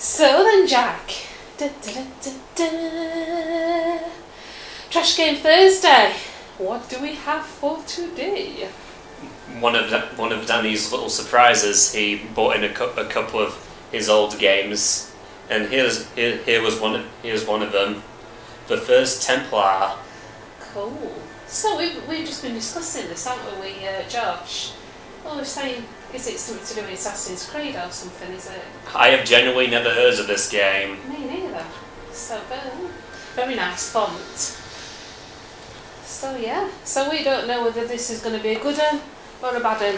So then, Jack. Da, da, da, da, da. Trash Game Thursday. What do we have for today? One of Danny's little surprises. He bought in a couple of his old games, and here was one of them. The first Templar. Cool. So we've just been discussing this, haven't we, Josh? Well, we're saying, is it something to do with Assassin's Creed or something? Is it? I have genuinely never heard of this game. Me neither. So very nice font. So yeah. So we don't know whether this is going to be a good one or a bad one.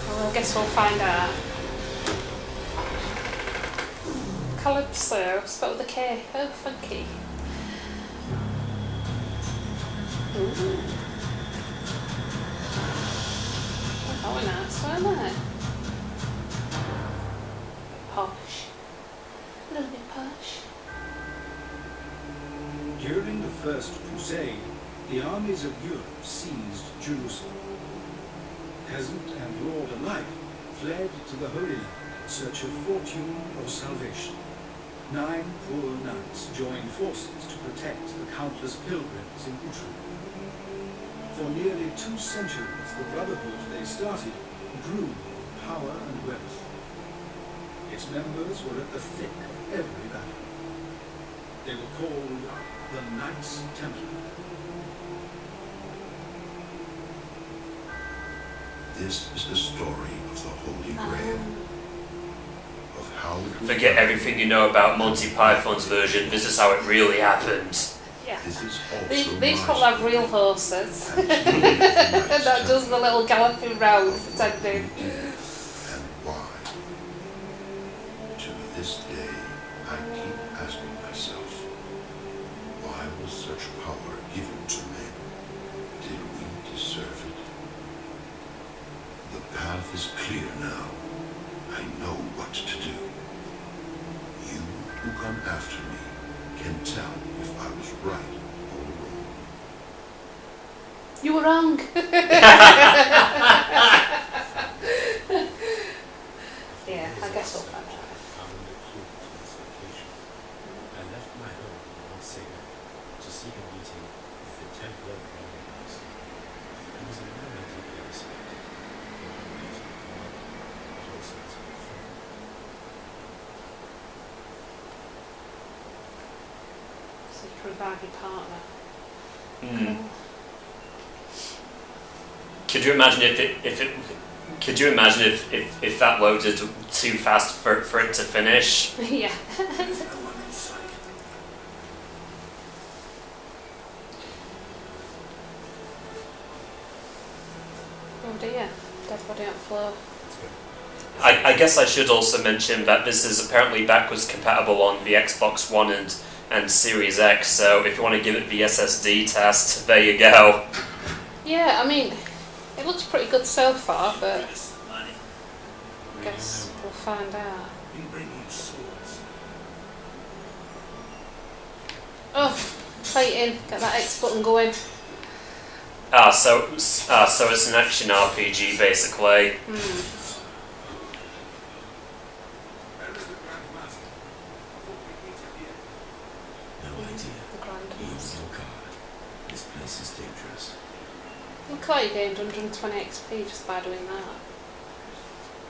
Well, I guess we'll find out. Calypso, spelled with a K. Oh, funky. Ooh. Oh, nice, weren't they? Posh. A little bit posh. During the First Crusade, the armies of Europe seized Jerusalem. Peasant and lord alike fled to the Holy Land in search of fortune or salvation. 9 poor nuns joined forces to protect the countless pilgrims in Italy. For nearly 2 centuries, the brotherhood they started grew in power and wealth. Its members were at the thick of every battle. They were called the Knights Templar. This is the story of the Holy Grail. Of how it Forget everything you know about Monty Python's version. This is how it really happened. Yeah. This is also These probably have real horses. that That does the little galloping round pretending. And why? To this day, I keep asking myself, why was such power given to men? Did we deserve it? The path is clear now. I know what to do. You who come after me can tell if I was right or wrong. You were wrong. Yeah, I guess we'll find out. Found a clue to this location. I left my home once again to seek a meeting with the Templar Brotherhood. It was a man I deeply respected, not only as my father, but also as my friend. So you provide your partner. Hmm. Could you imagine Could you imagine if that loaded too fast for it to finish? Yeah. Oh dear, dead body on the floor. I guess I should also mention that this is apparently backwards compatible on the Xbox One and Series X, so if you want to give it the SSD test, there you go. Yeah, I mean, it looks pretty good so far, but I guess we'll find out. Oh, fighting, get that X button going. So it's an action RPG basically. No idea. The Grand He is Master. no god. This place is dangerous. Look like you gained 120 XP just by doing that.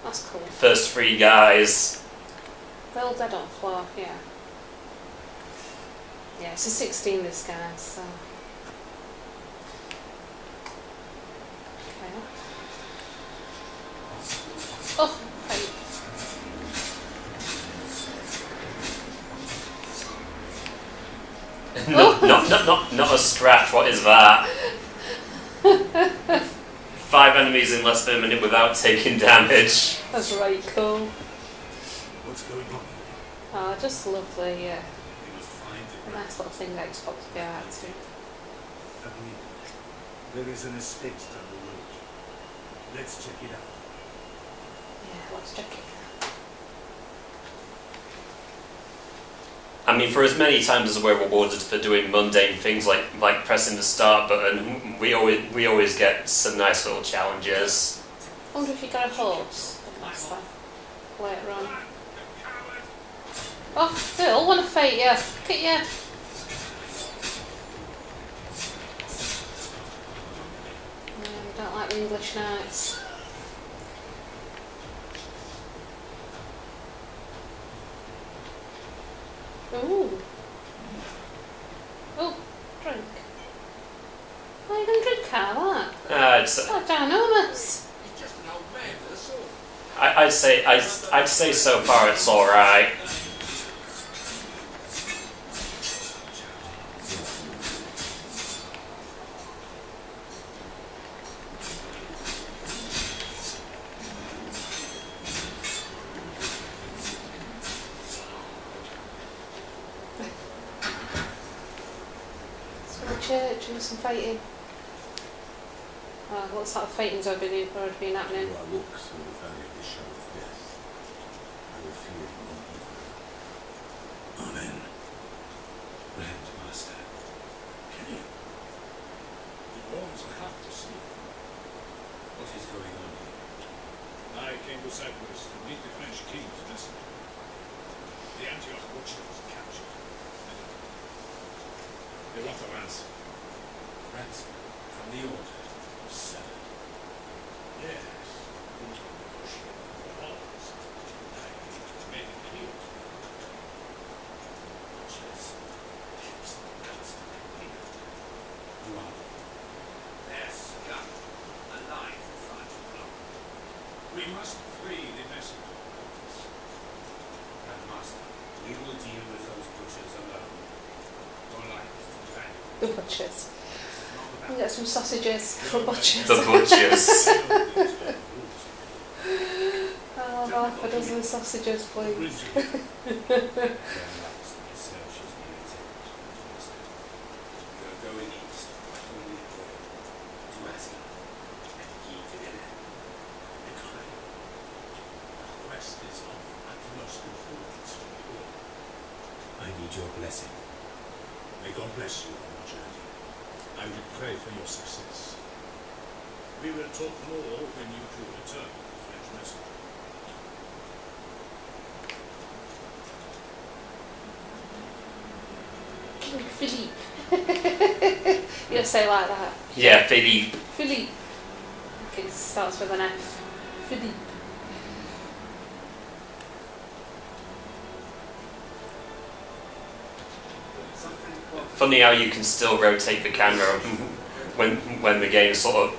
That's cool. First 3 guys. They're all dead on the floor, yeah. Yeah, it's a 16 this guy, so. Okay. Oh, right. Not a scratch. What is that? 5 enemies in less than a minute without taking damage. That's right, cool. What's going on? Oh, just lovely, yeah. We must find A the nice little thing that Xbox go out to. I believe there is an estate down the road. Let's check it out. Yeah, let's check it. I mean, for as many times as we're rewarded for doing mundane things like pressing the start button, we always get some nice little challenges. I wonder if you got a horse last time, later on. Oh, they all want to fight you. Look at you. Don't like the English knights. Ooh. Oh, drink. Why are you going to drink out of that? It's, Oh, ginormous. He's just an old man with a sword. I'd say so far it's all right. Church and some fighting. Oh, looks like the fighting's already been happening. I walk through the valley of the shadow of death. I will fear no evil. Amen. Grant, Master. Can you? The walls I have to see. What is going on here? I came to Cyprus to meet the French king's messenger. The Antioch butcher was captured. They want a ransom. Ransom from the order of seven. Yes. Who's going to negotiate with the Hollands? I made it clear to them. Butchers. Keeps the guts to the people. Who are they? They're scum. Alive for France alone. We must free the messenger. Grandmaster, we will deal with those butchers alone. Your life is too valuable. The butchers. We get some sausages for butchers. The butchers. Oh, half a dozen sausages, please. Going east, holy prayer, to Asgard, and ye to Eden, the climb. The quest is of utmost importance for the order. I need your blessing. May God bless you on your journey. I will pray for your success. We will talk more when you two return with the French messenger. King Philippe. You don't say it like that. Yeah, Philippe. Philippe. Okay, it starts with an F. Philippe. Funny how you can still rotate the camera when the game sort of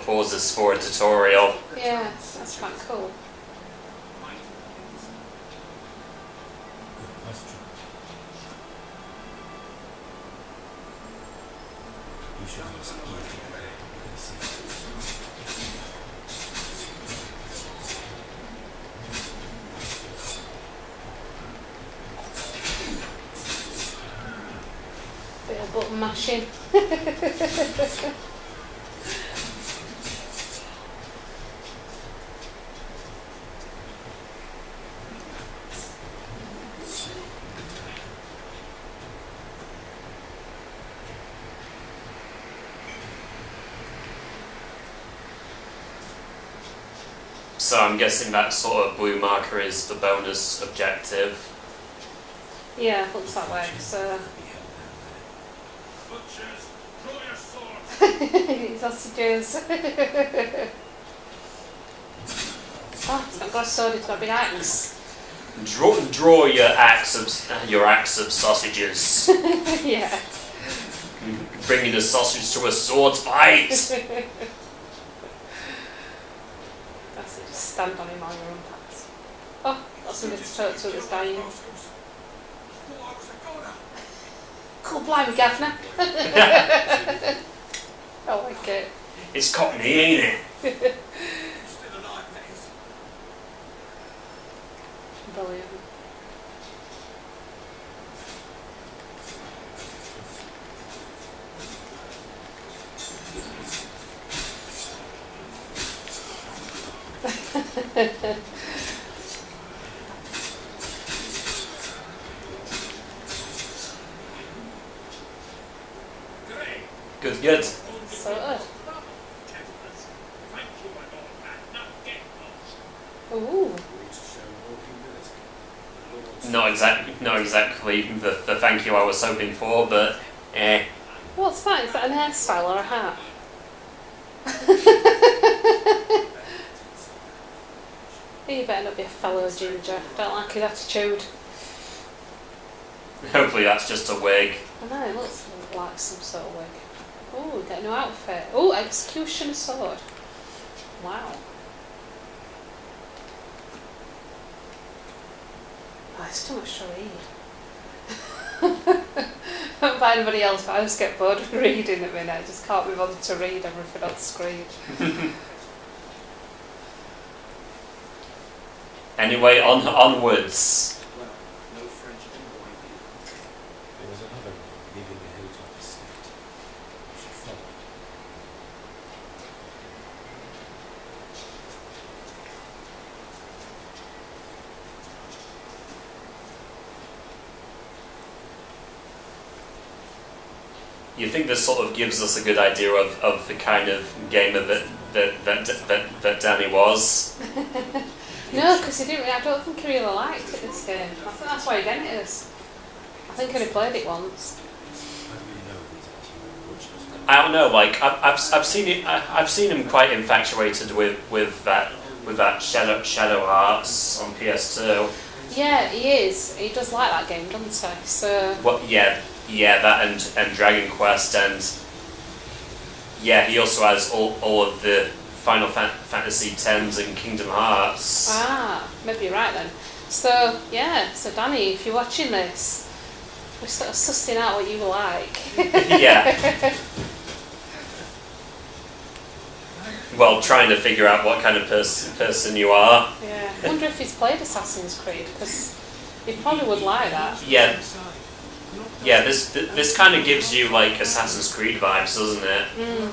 pauses for a tutorial. Yeah, that's quite cool. Good question. You should ask ye to pray. Bit of button mashing. So I'm guessing that sort of blue marker is the bonus objective. Yeah, looks that way. So, Butchers, draw your swords! sausages. Oh, it's not got a sword, it's got a big axe. Draw your axe of sausages. Yeah. Bringing the sausage to a sword fight. That's it, just stand on him while you're on packs. Oh, that's something to talk to that's dying. Cool, blimey, Gavner. I like it. It's Cockney, ain't it? Still alive, mate. Brilliant. Good, good. So good. Thank you, my lord. Now get lost. Ooh. To show more humility, the Lord not exactly the thank you I was hoping for, but eh. What's that? Is that an hairstyle or a hat? You better not be a fellow ginger. Don't like his attitude. Hopefully that's just a wig. I know, it looks like some sort of wig. Oh, we got a new outfit. Oh, executioner sword. Wow. Oh, it's too much to read. I don't buy anybody else, but I just get bored of reading at the minute. I just can't be bothered to read everything on the screen. Anyway, onwards. Well, no French envoy here. There was another man leaving the hilltop estate. We should follow. You think this sort of gives us a good idea of the kind of gamer that Danny was? No, because he didn't. I don't think he really liked it, this game. I think that's why he didn't it is. I think he only played it once. How do we know he's actually watching us? I don't know. Like I've seen him quite infatuated with that Shadow Hearts on PS2. Yeah, he is. He does like that game, doesn't he? So. Well, yeah, that and Dragon Quest, and yeah, he also has all of the Final Fantasy X and Kingdom Hearts. Ah, maybe you're right then. So, yeah, so Danny, if you're watching this, we're sort of sussing out what you like. Yeah. Well, trying to figure out what kind of person you are. Yeah, I wonder if he's played Assassin's Creed, because he probably would like that. Yeah. Yeah, this kind of gives you like Assassin's Creed vibes, doesn't it? Mm.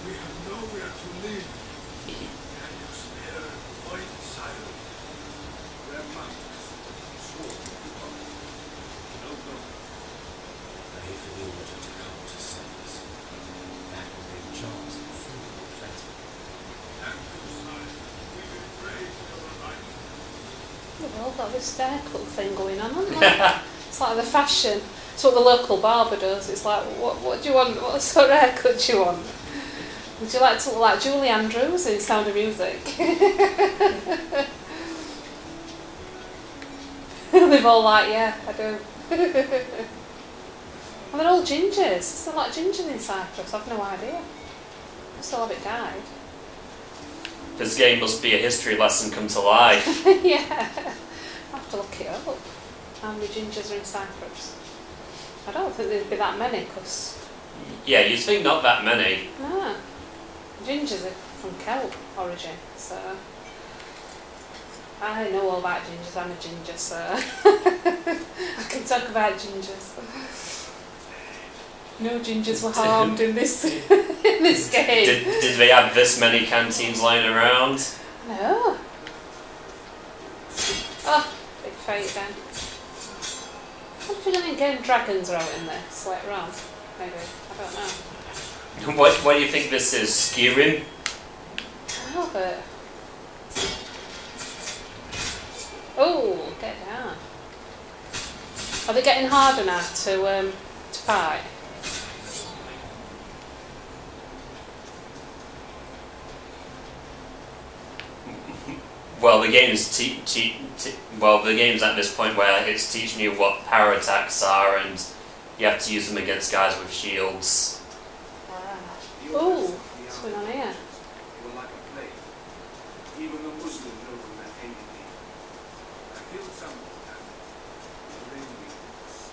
We have nowhere to live. Can you spare white silence? Their mountains, sword to come. No, no. Pray for the order to come to save us. That will bring jobs and food and plenty. And beside, we will pray for your life. They've all got this haircut thing going on, haven't they? It's like the fashion. It's what the local barber does. It's like, what do you want? What sort of haircut do you want? Would you like to look like Julie Andrews in Sound of Music? They've all like, yeah, I do. And they're all gingers. There's a lot of gingers in Cyprus. I've no idea. I still have it dyed. This game must be a history lesson come to life. Yeah. I'll have to look it up. How many gingers are in Cyprus? I don't think there'd be that many, because... Yeah, you'd think not that many. No. Gingers are from Celt origin, so... I know all about gingers, I'm a ginger, so... I can talk about gingers. No gingers were harmed in this in this game. Did they have this many canteens lying around? No. Oh, big fight then. What if you didn't get dragons are out in this later on? Maybe. I don't know. What do you think this is? Skewing? Oh, but... Oh, get down. Are they getting harder now to fight? Well, the game's the game's at this point where it's teaching you what power attacks are, and you have to use them against guys with shields. Oh, what's going on here? Were like a plague. Even the Muslim noblemen hated me. I killed some of them. Bring me this.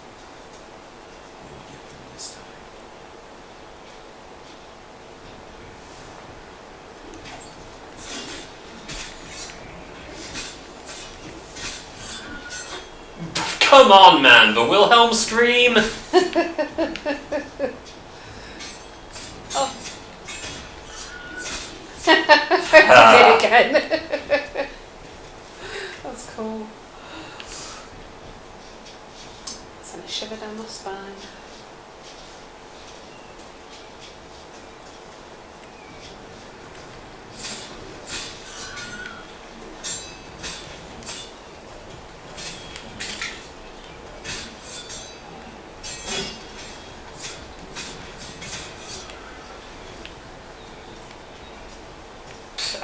We'll get them this time. Come on, man! The Wilhelm scream! Oh. Did it again. That's cool. Sent a shiver down my spine.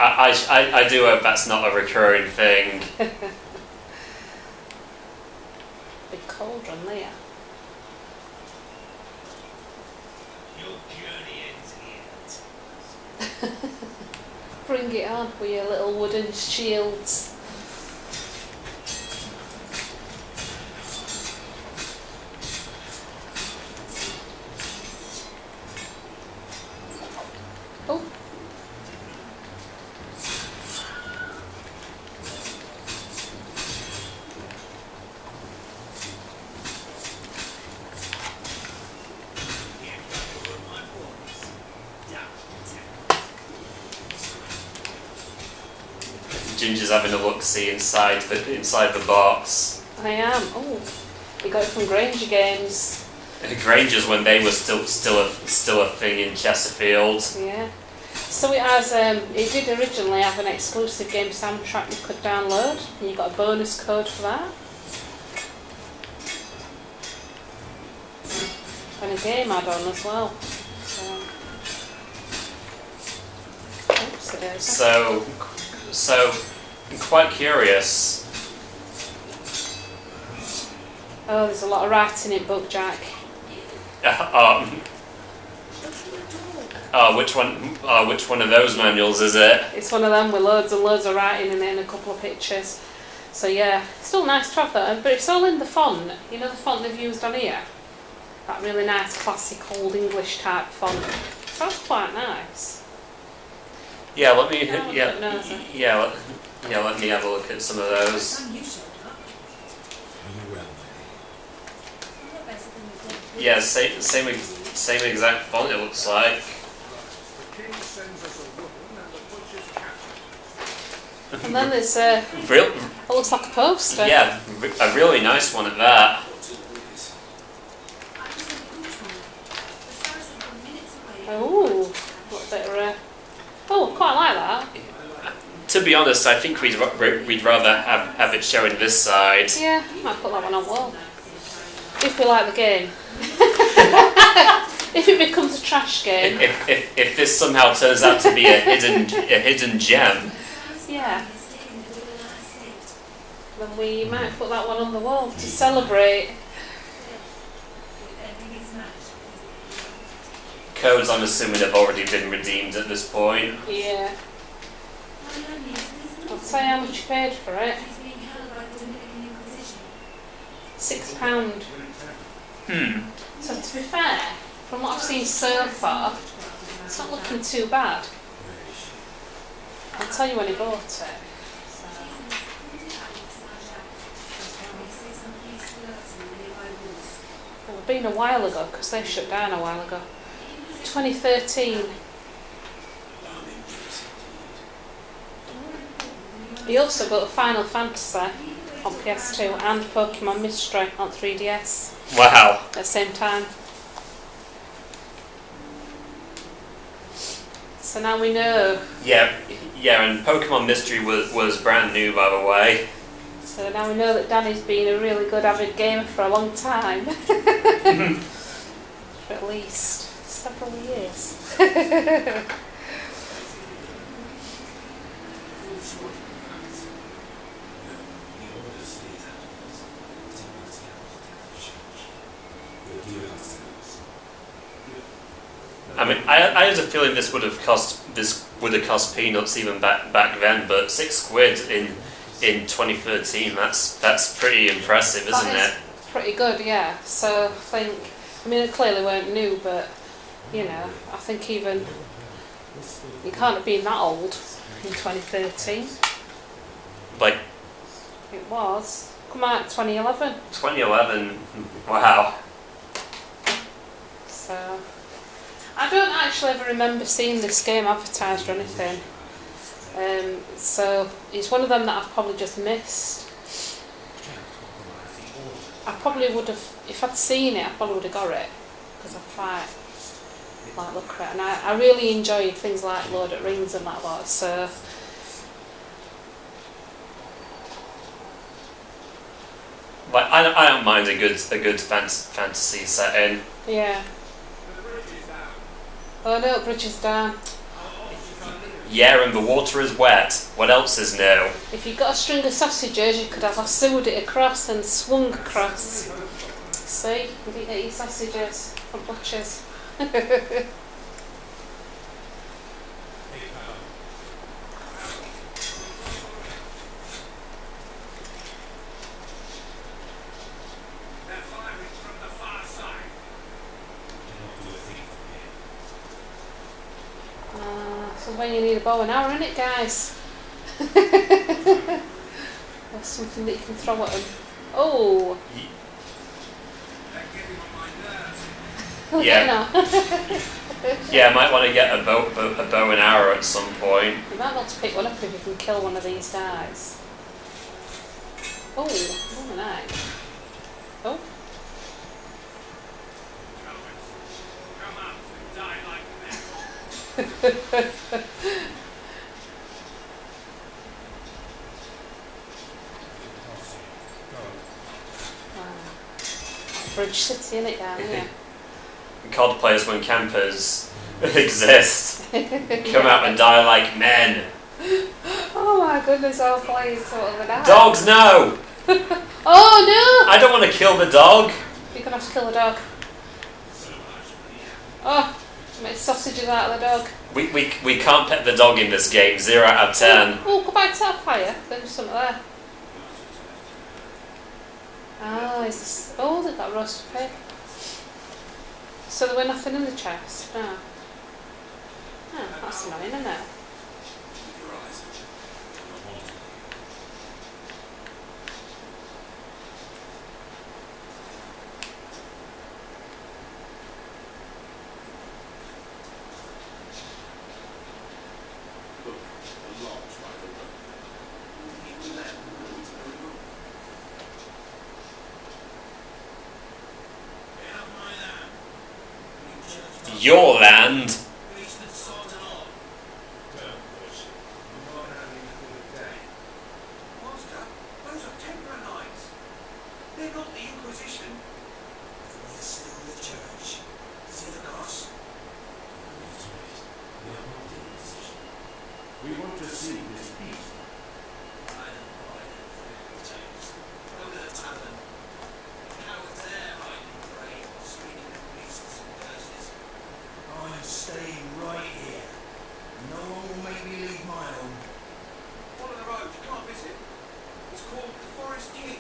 I do hope that's not a recurring thing. Big cauldron there. Your journey ends here. Bring it on with your little wooden shields. Oh. Ginger's having a look-see inside the box. I am. Oh, we got it from Granger Games. Granger's when they were still a thing in Chesterfield. Yeah. So it has. It did originally have an exclusive game soundtrack you could download, and you got a bonus code for that. And a game add-on as well. Oops, it is. So, I'm quite curious. Oh, there's a lot of writing in book, Jack. Which one of those manuals is it? It's one of them with loads and loads of writing in it and a couple of pictures. So yeah, still nice to have that, but it's all in the font. You know the font they've used on here? That really nice classic old English type font. So that's quite nice. Yeah, let me. Oh, Let me have a look at some of those. Are you well, Yeah, same exact font. It looks like. The king sends us a woman and the butcher's cat. And then there's Real, it looks like a poster. yeah, a really nice one at that. Oh, what a bit of oh, quite like that. To be honest, I think we'd rather have it showing this side. Yeah, might put that one on wall. If we like the game. If it becomes a trash game. If this somehow turns out to be a hidden gem. Yeah. Then we might put that one on the wall to celebrate. Codes, I'm assuming, have already been redeemed at this point. Yeah. I'll say how much you paid for it. £6. So to be fair, from what I've seen so far, it's not looking too bad. I'll tell you when he bought it. Well, it's been a while ago because they shut down a while ago. 2013. He also got Final Fantasy on PS2 and Pokemon Mystery on 3DS Wow. at the same time. So now we know. Yeah, and Pokemon Mystery was brand new, by the way. So now we know that Danny's been a really good avid gamer for a long time. For at least several years. I mean, I had a feeling this would have cost peanuts even back then, but £6 in 2013. That's pretty impressive, isn't it? Pretty good, yeah. So I mean, it clearly weren't new, but you know, I think even you can't have been that old in 2013. Like It was come out in 2011. 2011. Wow. So I don't actually ever remember seeing this game advertised or anything. So it's one of them that I've probably just missed. I probably would have, if I'd seen it, I probably would have got it because I quite like look at it, and I really enjoyed things like Lord of the Rings and that lot. So Like I don't mind a good fantasy setting. yeah. Oh no, bridge is down. Yeah, and the water is wet. What else is new? If you've got a string of sausages, you could have lassoed it across and swung across. See, you can get your sausages from butchers. They're firing from the far side. So when you need a bow and arrow, innit, guys? Or something that you can throw at them. Oh! They're getting on my nerves. Yeah. Yeah, I might want to get a bow and arrow at some point. You might want to pick one up if you can kill one of these guys. Oh, an egg. Oh. Cowards, come out and die like men. Wow. Bridge City, innit, down here? COD players when campers exist. Come out and die like men. Oh my goodness, I'll play sort of an egg. Dogs, no! Oh no! I don't want to kill the dog. You're gonna have to kill the dog. Oh, make sausages out of the dog. We can't pet the dog in this game. 0 out of 10. Oh, go back to that fire. There's something there. Ah, is this... Oh, they've got roasted pig. So there were nothing in the chest? No. Oh, that's annoying, isn't it? Look, the lodge by the road. Even then, what's going on? Get off my land. You just Your land. policemen sorted on. Don't push it. I'm not having a good day. Master, those are Templar knights. They're not the Inquisition. We're still the church. See the cross? We want to see this beast. I don't buy it. James. Go to the tavern. Cowards there hiding prey, speaking of beasts and curses. I'm staying right here. No one will make me leave my home. Follow the road, you can't miss it. It's called the Forest King.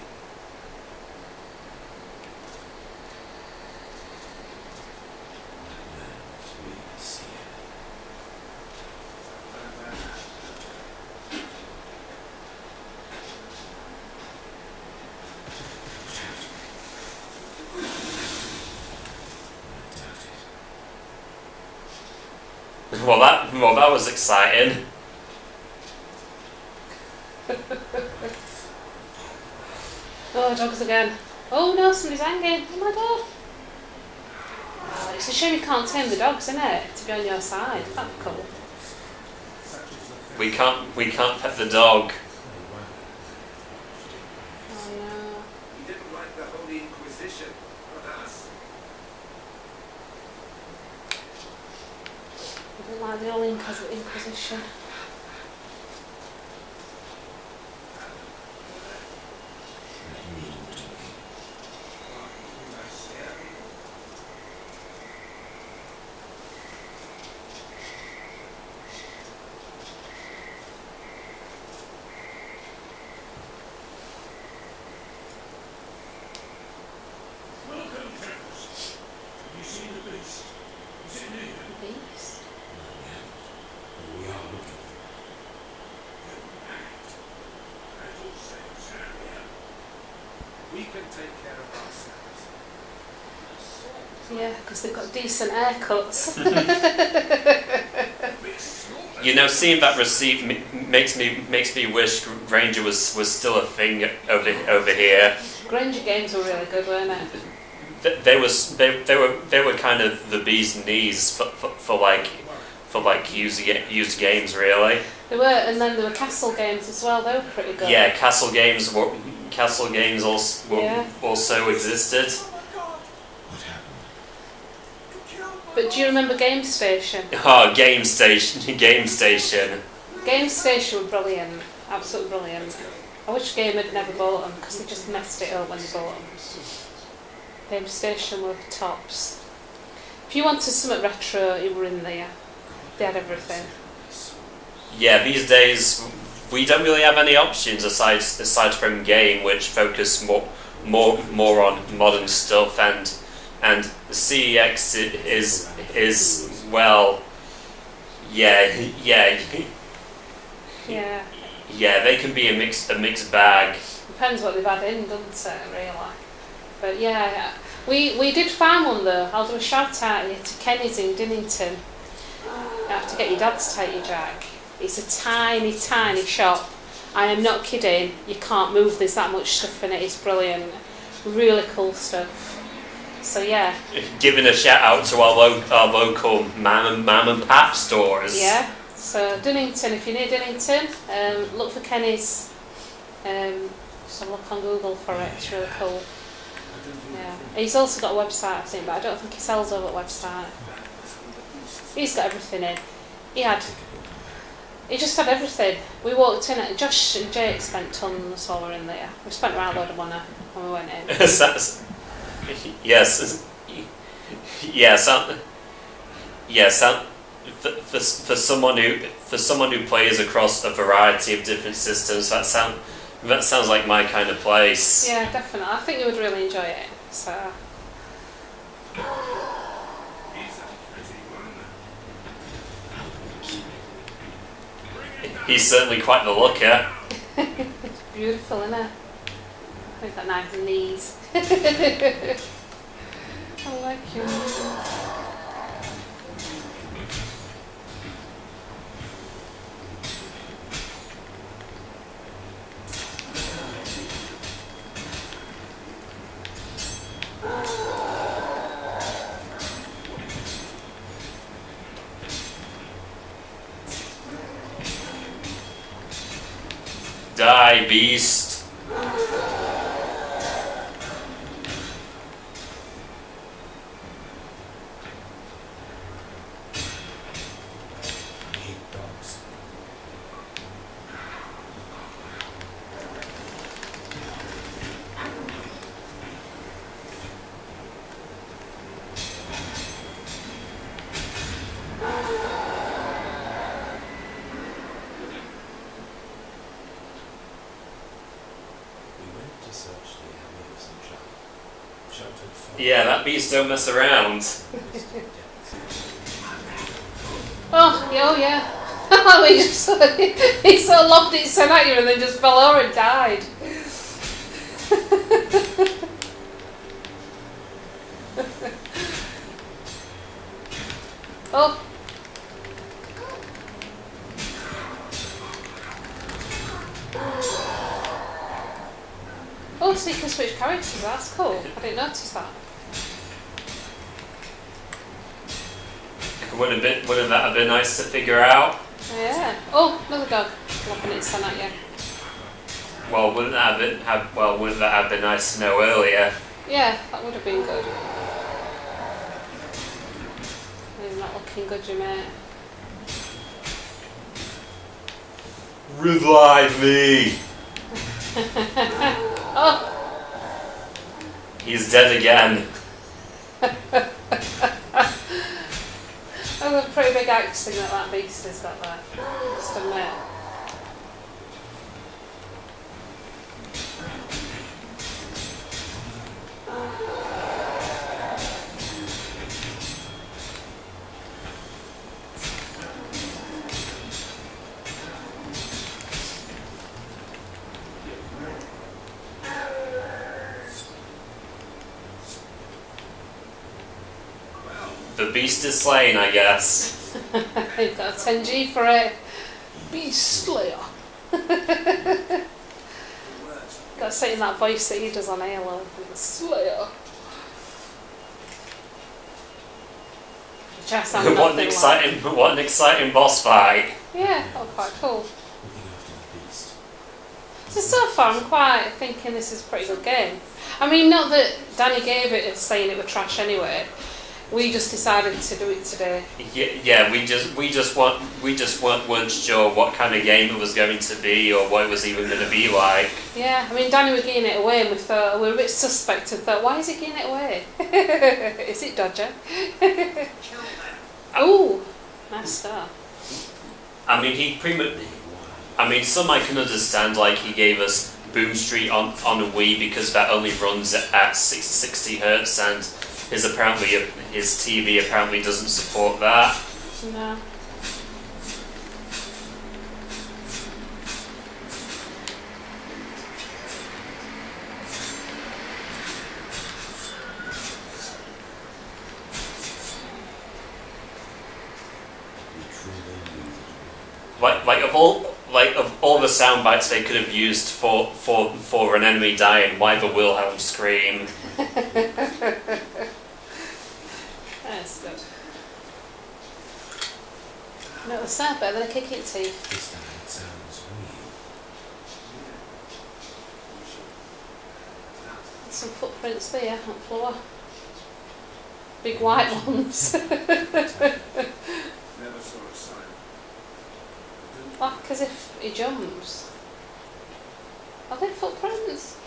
Well, that was exciting. Oh, dogs again. Oh no, somebody's hanging. Oh my god. Oh, it's a shame you can't tame the dogs, isn't it? To be on your side. That'd be cool. We can't pet the dog. Oh no. He didn't like the Holy Inquisition, not us. I don't like the old Inquisition. Welcome, Temples. Have you seen the beast? Is it near? Beast. We are looking for That all sounds familiar. We can take care of ourselves. Yeah, because they've got decent haircuts. You know, seeing that receipt makes me wish Ranger was still a thing over here. Granger games were really good, weren't it? They were kind of the bee's knees for used games, really. They were, and then there were castle games as well. They were pretty good. Yeah, castle games also Yeah. also existed. Oh my God! What happened? You killed But do you remember Game Station? Oh, Game Station, Game Station. Game Station were brilliant, absolutely brilliant. I wish Game had never bought them because they just messed it up when they bought them. Game Station were tops. If you wanted something retro, you were in there. They had everything. Yeah, these days we don't really have any options aside from Game, which focus more on modern stuff, and CEX is well, yeah. Yeah, they can be a mixed bag. Depends what they've had in, doesn't it, really? But yeah, we did find one though. I'll do a shout out here to Kenny's in Dinnington. You have to get your dad to take you, Jack. It's a tiny, tiny shop. I am not kidding. You can't move. There's that much stuff in it. It's brilliant. Really cool stuff. So yeah. Giving a shout out to our local mam and pap stores. Yeah. So Dinnington, if you're near Dinnington, look for Kenny's. Just have a look on Google for it. It's really cool. Yeah. He's also got a website, I think, but I don't think he sells over the website. He's got everything in. He just had everything. We walked in at Josh and Jake spent tons while we were in there. We spent around a load of money when we went in. Yes. For someone who plays across a variety of different systems, that sounds like my kind of place. Yeah, definitely. I think you would really enjoy it. So. He's certainly quite the looker. It's beautiful, isn't it? I've got nice knees. I like you. Die, beast. Yeah, that beast don't mess around. Oh yeah. He sort of lobbed it so at you and then just fell over and died. Oh. Oh, so you can switch characters, that's cool. I didn't notice that. Wouldn't that have been nice to figure out? Yeah. Oh, another dog lobbing its son at you. Well, wouldn't that have been nice to know earlier? Yeah, that would have been good. You're not looking good, you mate. Revive me! Oh! He's dead again. That's a pretty big accent that beast has got there. Just admit. The beast is slain, I guess. You've got a 10G for it. Beast Slayer. Got to say in that voice that he does on Halo. Slayer. Which I sound What an exciting boss fight. Yeah, that was quite cool. So far I'm quite thinking this is a pretty good game. I mean, not that Danny gave it as saying it was trash anyway. We just decided to do it today. Yeah, we weren't sure what kind of game it was going to be or what it was even going to be like. Yeah, I mean, Danny was giving it away and we were a bit suspect and thought, why is he giving it away? Is it Dodger? Oh, nice start. I mean, some I can understand, like he gave us Boom Street on a Wii because that only runs at 60 Hz and his TV apparently doesn't support that. No. Of all the sound bites they could have used for an enemy dying, why the Wilhelm scream? That's good. No, it was sound better than a kick it teeth. This time it sounds real. There's some footprints there on the floor. Big white ones. Never saw a sign. Like as if he jumps. Are they footprints?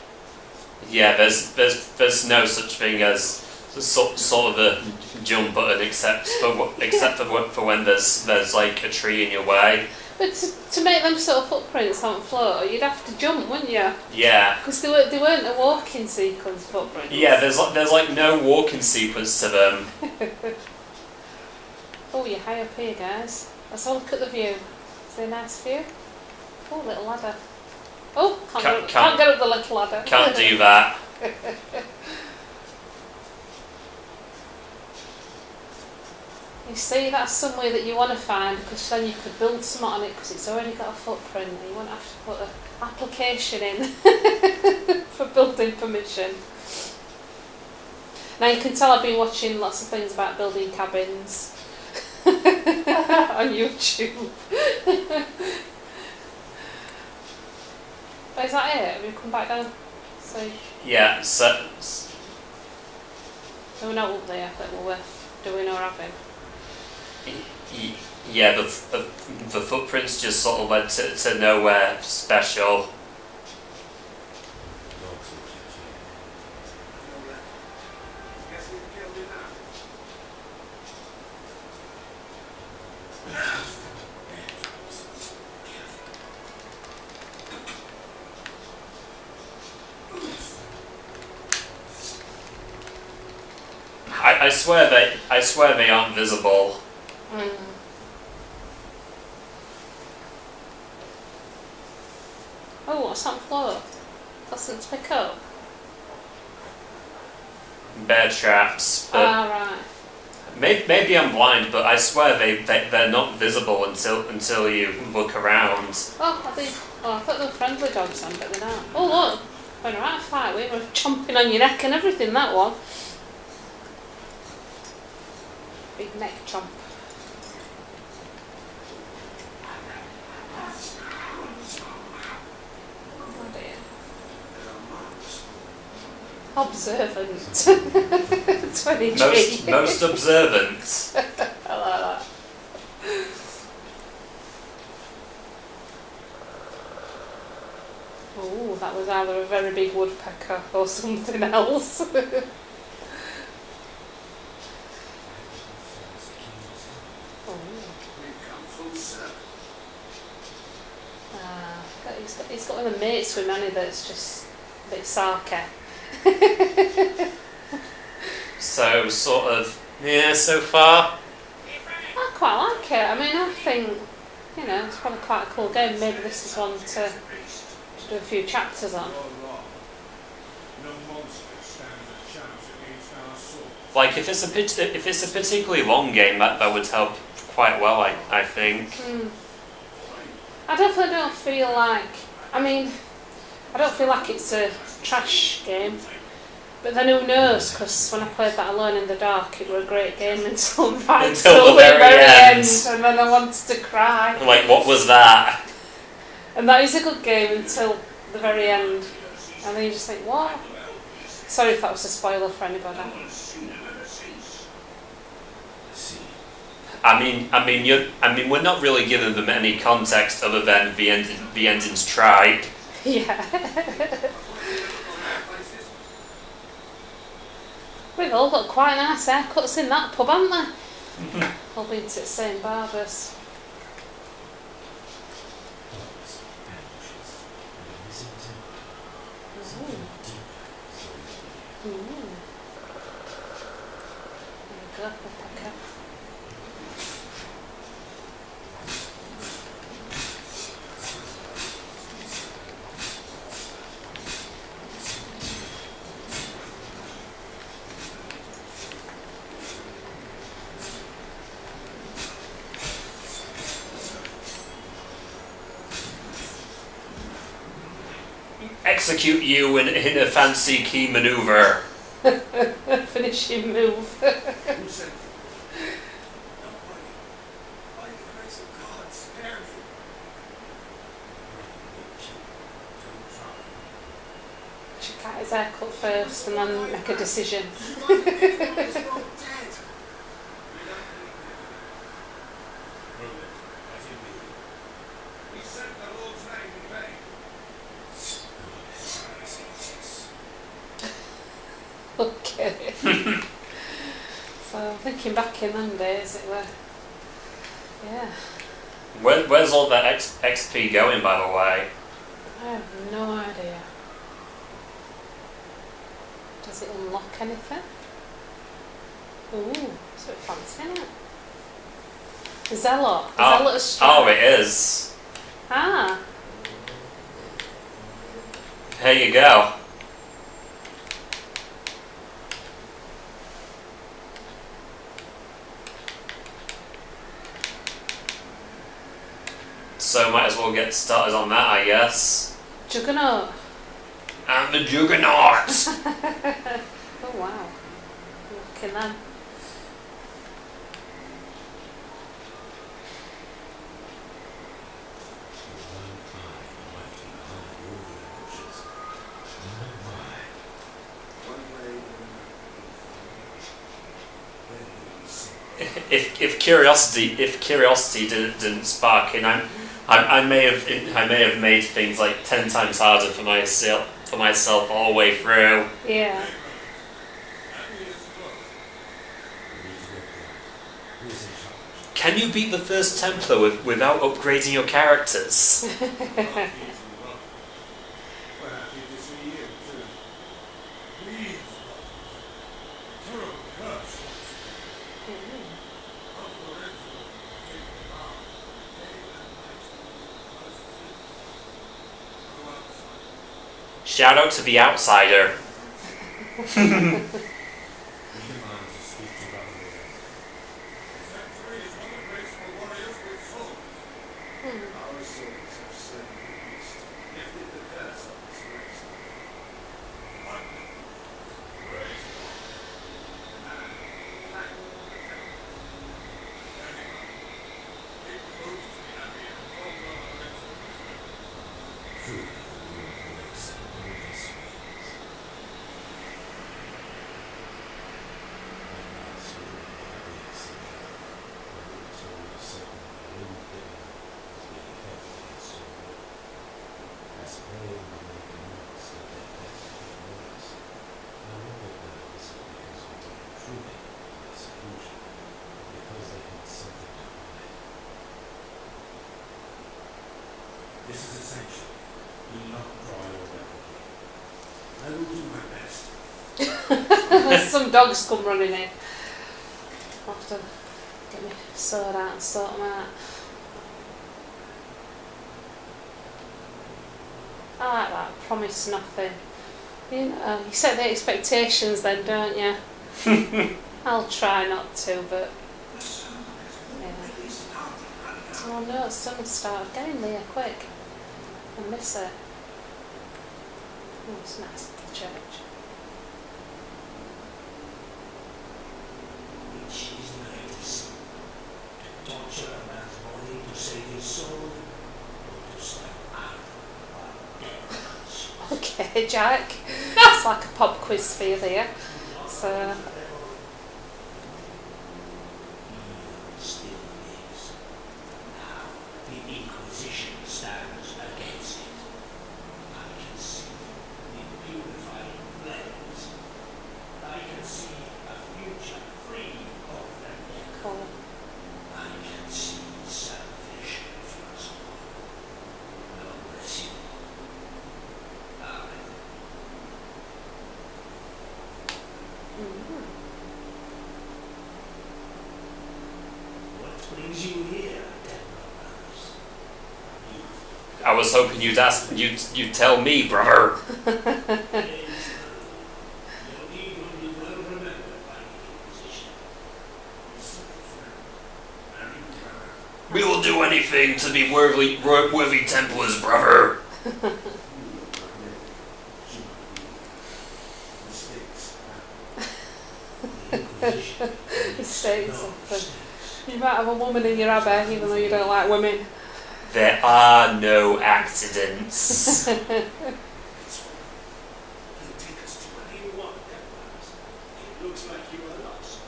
Yeah, there's no such thing as sort of a jump button except for when there's like a tree in your way. But to make them sort of footprints on the floor, you'd have to jump, wouldn't you? Yeah. Because they weren't a walking sequence footprints. Yeah, there's like no walking sequence to them. Oh, you're high up here, guys. Let's have a look at the view. Is there a nice view? Oh, little ladder. Oh, can't get up the little ladder. Can't do that. You see, that's somewhere that you want to find because then you could build something on it because it's already got a footprint and you won't have to put an application in for building permission. Now you can tell I've been watching lots of things about building cabins on YouTube. Oh, is that it? Have you come back down? So Yeah, so we're not up there that we're worth doing or having. yeah, the footprints just sort of led to nowhere special. Dogs will keep you. Guess who killed him now? I swear they aren't visible. Oh, what's on the floor? Got something to pick up? Bear traps, but Right. maybe I'm blind, but I swear they're not visible until you look around. Oh, I thought they were friendly dogs then, but they're not. Oh, look. We're in a right fight. We were chomping on your neck and everything, that one. Big neck chomp. Oh dear. Observant. 20G. Most observant. I like that. Oh, that was either a very big woodpecker or something else. We've come full circle. He's got one of the mates with Manny that's just a bit sarky. So sort of so far. I quite like it. I mean, I think, it's probably quite a cool game. Maybe this is one to do a few chapters on. You're wrong. No monster stands a chance against our sword. Like if it's a particularly long game, that would help quite well. I think. I definitely don't feel like. I mean, I don't feel like it's a trash game. But then who knows? Because when I played that Alone in the Dark, it was a great game until the very end, and then I wanted to cry. Like, what was that? And that is a good game until the very end, and then you just think, what? Sorry if that was a spoiler for anybody. We're not really giving them any context other than the ending's tribe. Yeah. We've all got quite nice haircuts in that pub, haven't they? All been to St Barbara's. Bugs, ambushes, and a missing temple. Something deeper. There you go, woodpecker. Execute you in a fancy key maneuver. Finishing move. Who sent you? Nobody. By the grace of God, spare me. Don't try. Check out his haircut first and then make a decision. You might think I was not dead. Roland, have you been? We sent the Lord's name in vain. Okay. So thinking back in them days, it were, yeah. Where's all that XP going, by the way? I have no idea. Does it unlock anything? Ooh, it's a bit fancy, isn't it? Zealot. Zealot strike. Oh, it is. Ah. Here you go. So might as well get started on that, I guess. Juggernaut. And the Juggernaut! Oh wow. Look at them. If curiosity didn't spark in, I may have made things like 10 times harder for myself all the way through. Yeah. Can you beat the first Templar without upgrading your characters? We're happy to see you too. Please, terrible curse. Shout out to the outsider. Our souls have slain the beast, lifted the curse of this race. This is essential. Do not draw your weapon. I will do my best. Some dogs come running in. I'll have to get my sword out and sort them out. I like that. Promise nothing. You set the expectations then, don't you? I'll try not to, but yeah. Oh no, it's sun started getting there quick. I miss it. Oh, it's nice little church. Which is nice. To torture a man's body to save his soul, or to stab out a Okay, Jack. It's like a pop quiz for you there. So, still brings you here, Templar brothers? I was hoping you'd tell me, brother. Your need will be well remembered by the Inquisition. Also, friend, very brother. We will do anything to be worthy Templars, brother. Mistakes happen. You might have a woman in your abbey even though you don't like women. There are no accidents. He'll take us to where you want, Templars. It looks like you are lost.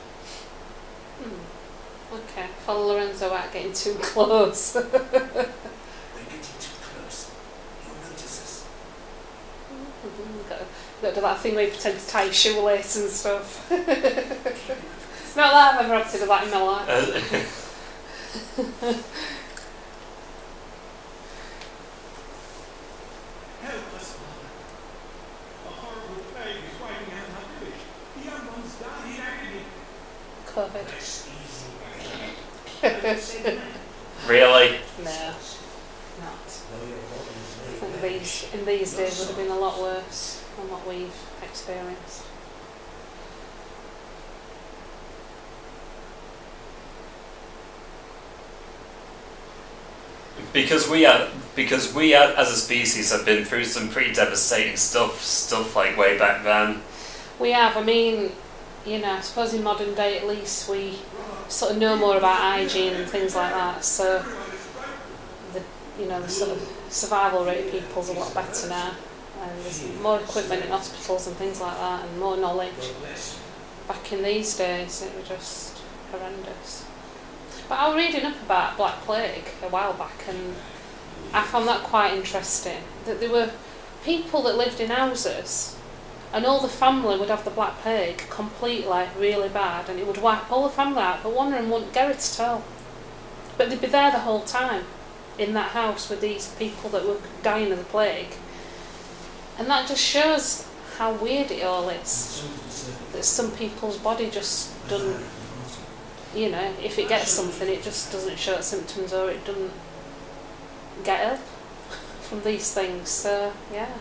Okay, follow Lorenzo out getting too close. We're getting too close. You'll notice us. Got to do that thing where you pretend to tie your shoelace and stuff. Not that I've ever had to do that in my life. Help us, Father. A horrible plague is wiping out our village. The young ones die in agony. COVID. Rest easy. Really? No, not. I think in these days would have been a lot worse than what we've experienced. Because we as a species have been through some pretty devastating stuff like way back then. We have, I mean, you know, I suppose in modern day at least we sort of know more about hygiene and things like that, so the sort of survival rate of people's a lot better now, and there's more equipment in hospitals and things like that, and more knowledge. Back in these days it was just horrendous. But I was reading up about Black Plague a while back, and I found that quite interesting, that there were people that lived in houses and all the family would have the Black Plague completely really bad, and it would wipe all the family out, but one of them wouldn't get it at all. But they'd be there the whole time in that house with these people that were dying of the plague. And that just shows how weird it all is, that some people's body just doesn't, you know, if it gets something it just doesn't show symptoms, or it doesn't get ill from these things. So yeah,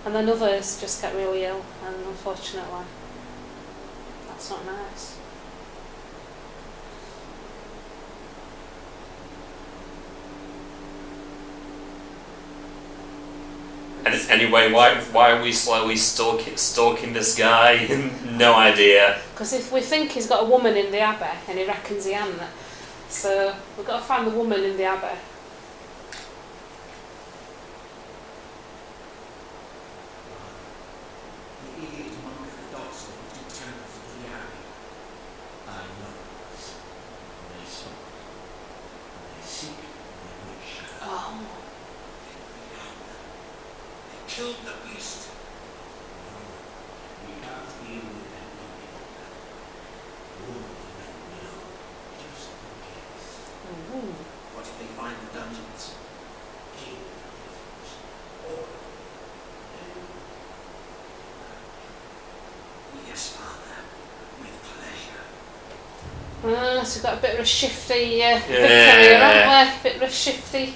and then others just get really ill, and unfortunately that's not nice. And anyway, why are we slowly stalking this guy? No idea. Because if we think he's got a woman in the abbey and he reckons he hasn't, so we've got to find the woman in the abbey. The idiot monk at the docks of the two temples of the abbey are nobles. They sought, and they seek, and they wish. Oh. They killed the beast. No, we can't deal with them any longer. All the men will, just in case. What if they find the dungeons? Kill the prisoners. Or yes, Father, with pleasure. So we've got a bit of a shifty vicar here, haven't we? A bit of a shifty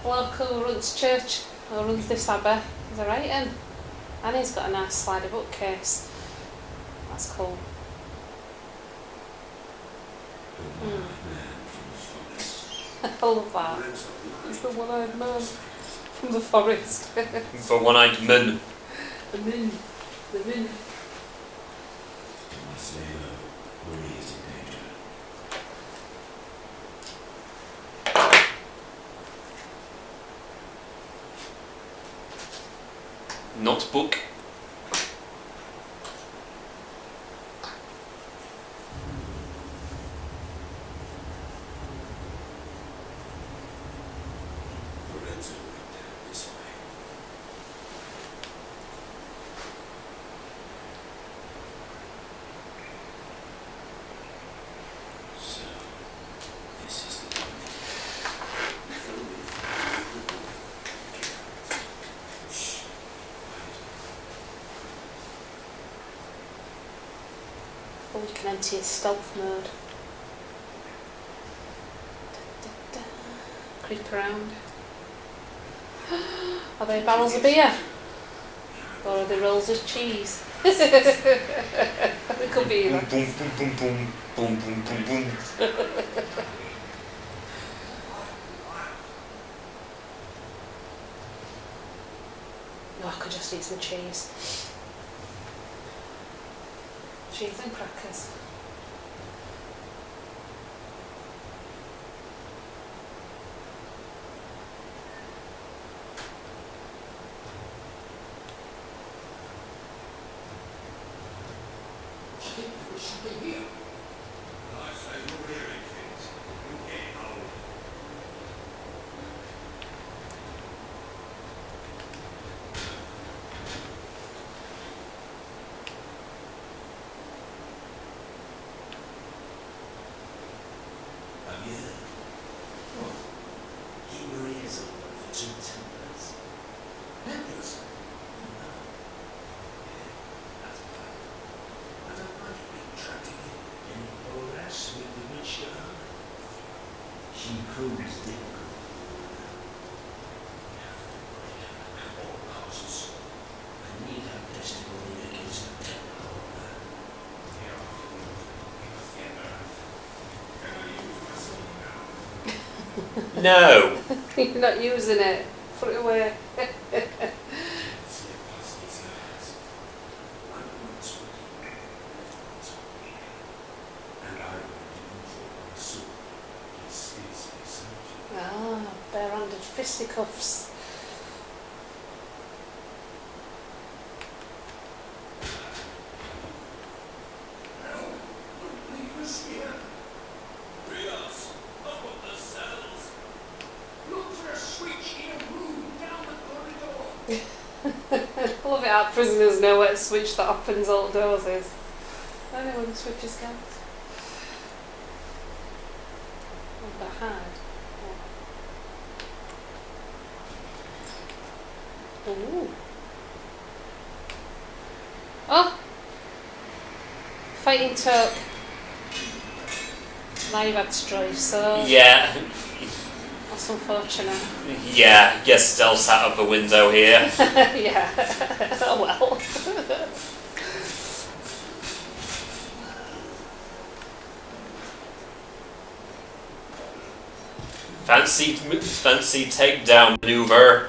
local who runs church, or runs this abbey. Is that right? And he's got a nice slider bookcase. That's cool. I love that. He's the one-eyed man from the forest. The one-eyed man. The moon. The moon. Stay low. Marie is in danger. Notebook. Lorenzo went down this way. So, this is the one. Shh. Or we can enter his stealth mode. creep around. Are they barrels of beer? Or are they rolls of cheese? It could be either. Boom, boom, boom, boom, boom, boom, boom, boom. No, I could just eat some cheese. Cheese and crackers. Keep your ears open for 2 Templars. Templars? No. Yeah, that's bad. I don't like it being trapped again. Any progress with the witch girl? She proves difficult. You have to break her at all costs. I need her testimony against the Templar order. No. You're not using it. Put it away. Ah, bare-handed fisticuffs. I love it how prisoners know where to switch that opens all doors is. I know where the switches go. Oh, but hide. Oh. Ooh. Oh! Fighting Tuck. Now you've had strife, so Yeah. that's unfortunate. Yeah. Guess stealth's out of the window here. Yeah. Oh well. Fancy takedown maneuver.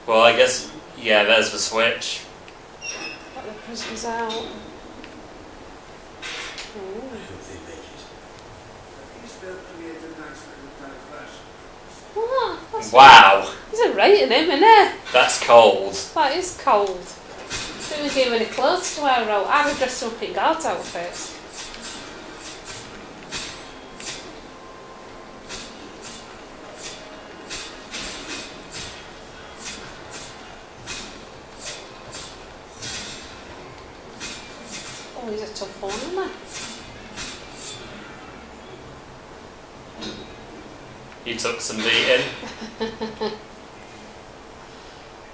Well, I guess, yeah, there's the switch. Got the prisoners out. Ooh. He's built create a nice little diversion. Oh, that's Wow, He's a rating him, isn't he? that's cold. That is cold. Didn't give him any clothes to wear out. I'd have dressed him up in guard's outfits. Oh, he's a tough one, isn't he? He took some beating.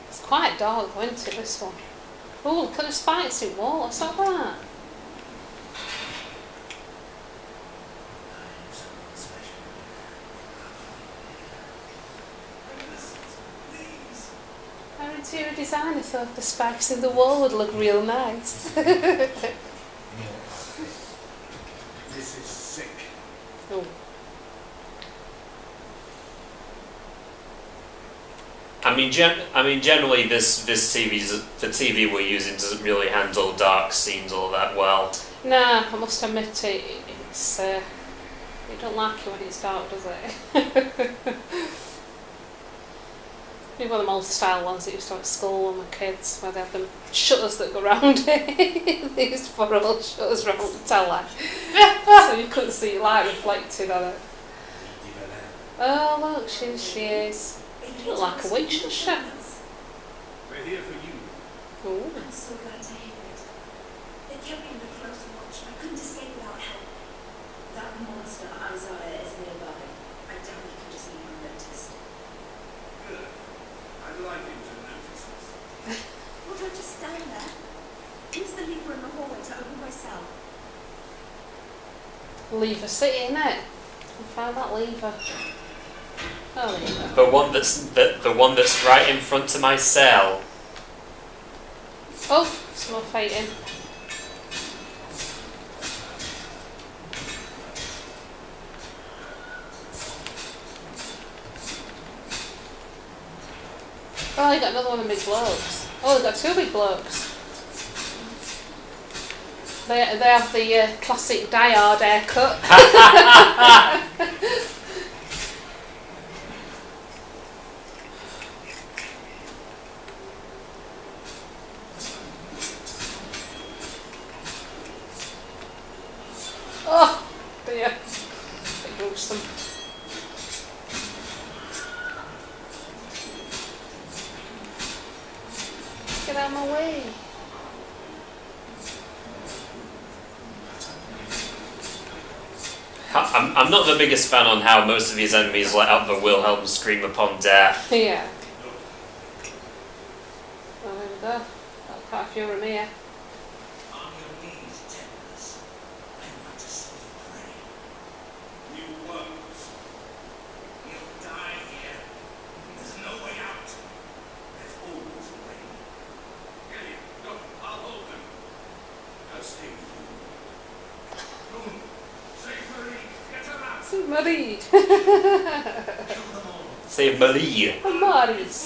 It's quite dark, isn't it, this one? Oh, look at the spikes in wall. What's that that? Our interior designer thought the spikes in the wall would look real nice. This is sick. Oh. I mean, generally, the TV we're using doesn't really handle dark scenes all that well. Nah, I must admit it's it don't like it when it's dark, does it? Maybe one of them old style ones that used to have at school when we were kids, where they have them shutters that go round it. They used to put old shutters round the telly, so you couldn't see light reflected on it. Oh look, she is. She look like a witch, doesn't she? We're here for you. Ooh. I'm so glad to hear it. They kept me under close watch. I couldn't escape without help. That monster Isaiah is nearby. I doubt he can just leave unnoticed. Good. I'd like him to notice us. Well, don't just stand there. Use the lever in the hallway to open my cell. Lever city, innit? I found that lever. Oh, there you go. The one that's right in front of my cell. Oh, some more fighting. Oh, you got another one of the big blokes. Oh, they've got two big blokes. They have the classic die-hard haircut. Oh dear, bit gruesome. Get out of my way. I'm not the biggest fan on how most of his enemies let out the Wilhelm scream upon death. Yeah. Well, there we go. Got quite a few of them here. On your knees, Templars. I want to see you pray. You won't. You'll die here. There's no way out. There's always a way. Elliot, no, I'll hold them. I'll stay with you. Come. Save Marie. Get her out. Marie. Kill them all. Say Marie. Maurice.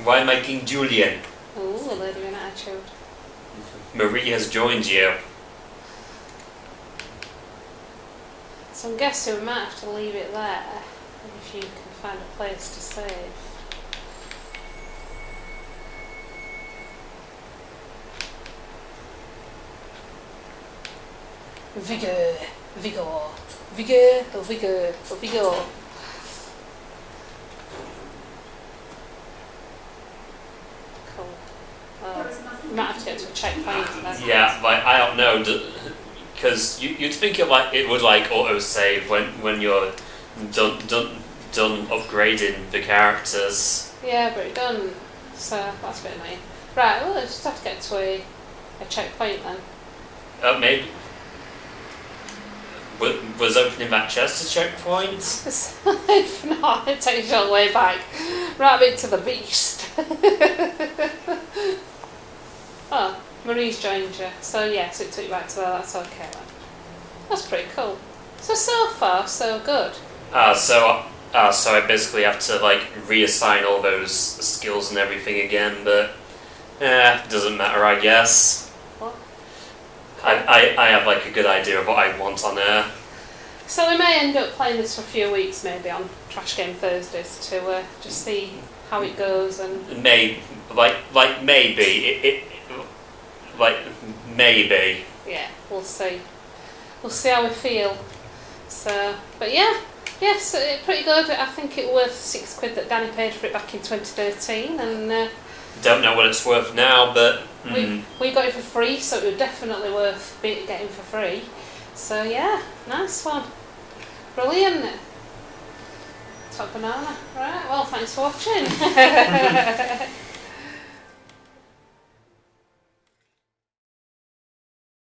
Why am I King Julian? Ooh, a lady with an attitude. Marie has joined you. So I'm guessing we might have to leave it there if you can find a place to save. Vigor, vigor, vigor, oh vigor, oh vigor. Cool. There is nothing We might have to get to a checkpoint then. Yeah, like I don't know, because you'd think it would like auto save when you're done upgrading the characters. Yeah, but it doesn't. So that's a bit annoying. Right, well, let's just have to get to a checkpoint then. Maybe was opening that chest a checkpoint? If not, it takes you all the way back. Right into the beast. Oh, Marie's joined you. So yes, it took you back to there, that's okay then. That's pretty cool. So far, so good. So I basically have to like reassign all those skills and everything again, but doesn't matter, I guess. What? I have like a good idea of what I want on there. So we may end up playing this for a few weeks maybe on Trash Game Thursdays to just see how it goes and... Maybe. Yeah, we'll see. We'll see how we feel. So, but yeah, yes, pretty good. I think it worth £6 that Danny paid for it back in 2013, and Don't know what it's worth now, but we got it for free, so it was definitely worth getting for free. So yeah, nice one, brilliant. Top banana. Right, well, thanks for watching.